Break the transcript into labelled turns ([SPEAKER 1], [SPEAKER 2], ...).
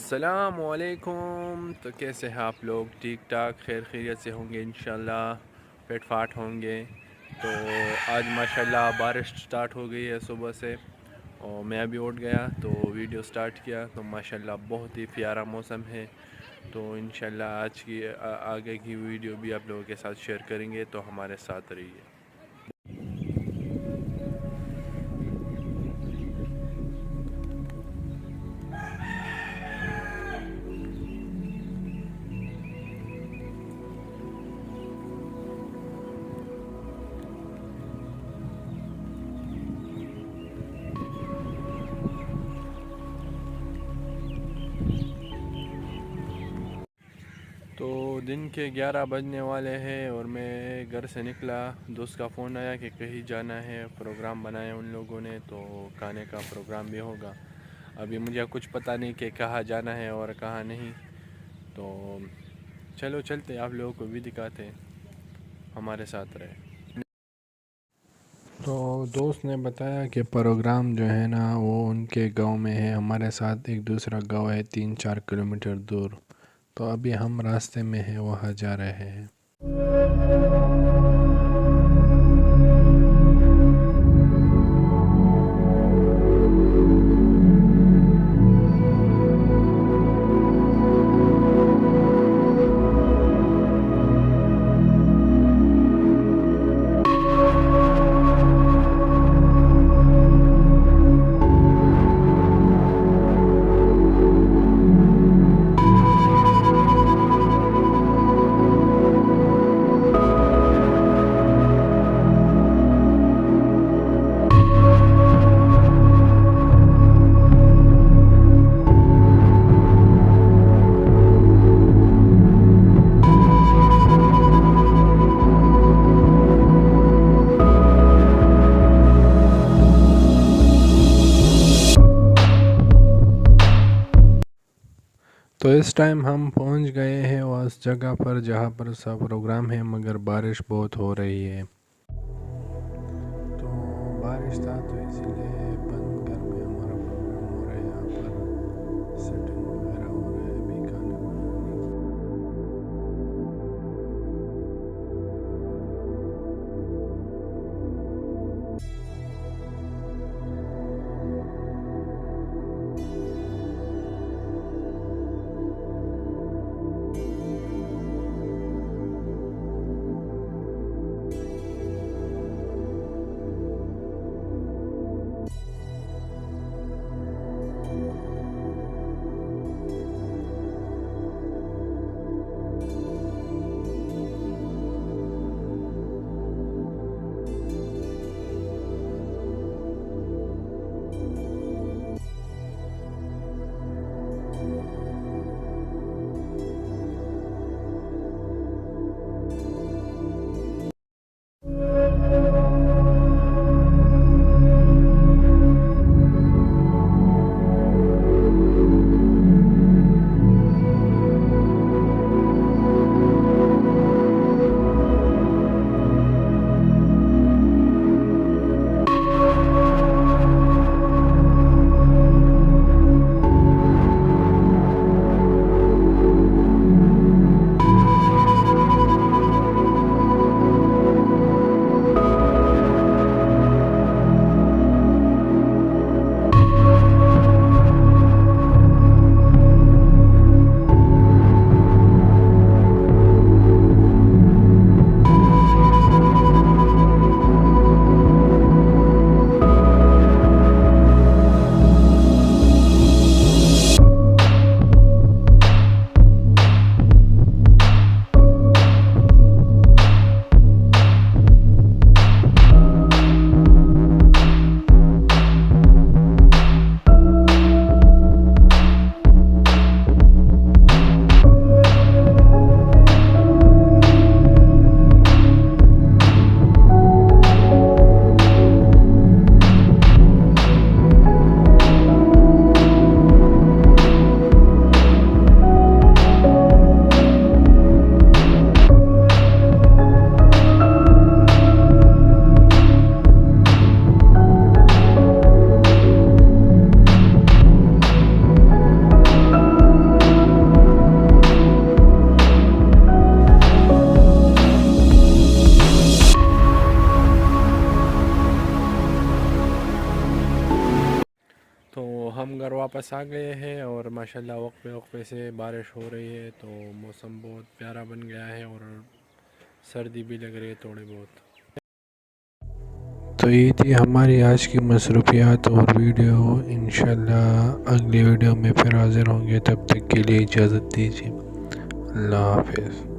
[SPEAKER 1] अस्सलामुअलैकुम। तो कैसे हैं आप लोग? ठीक ठाक खैर खैरियत से होंगे इंशाल्लाह, फिट फाट होंगे। तो आज माशाल्लाह बारिश स्टार्ट हो गई है सुबह से, और मैं अभी उठ गया तो वीडियो स्टार्ट किया। तो माशाल्लाह बहुत ही प्यारा मौसम है। तो इंशाल्लाह आज की आगे की वीडियो भी आप लोगों के साथ शेयर करेंगे, तो हमारे साथ रहिए। तो दिन के 11 बजने वाले हैं और मैं घर से निकला। दोस्त का फ़ोन आया कि कहीं जाना है, प्रोग्राम बनाया उन लोगों ने, तो खाने का प्रोग्राम भी होगा। अभी मुझे कुछ पता नहीं कि कहाँ जाना है और कहाँ नहीं। तो चलो चलते, आप लोगों को भी दिखाते हैं, हमारे साथ रहे। तो दोस्त ने बताया कि प्रोग्राम जो है ना वो उनके गांव में है, हमारे साथ एक दूसरा गांव है 3-4 किलोमीटर दूर। तो अभी हम रास्ते में हैं, वहाँ जा रहे हैं। तो इस टाइम हम पहुंच गए हैं उस जगह पर जहां पर सब प्रोग्राम है, मगर बारिश बहुत हो रही है। तो बारिश था तो इसीलिए बंद घर में हमारा प्रोग्राम हो रहा है। यहाँ पर सेटिंग वगैरह हो रहा है अभी खाना बनाने की। हम घर वापस आ गए हैं और माशाल्लाह वक्फे वक्फे से बारिश हो रही है, तो मौसम बहुत प्यारा बन गया है और सर्दी भी लग रही है थोड़ी बहुत। तो ये थी हमारी आज की मसरूफियात और वीडियो। इंशाल्लाह अगली वीडियो में फिर हाज़िर होंगे, तब तक के लिए इजाज़त दीजिए। अल्लाह हाफ़िज़।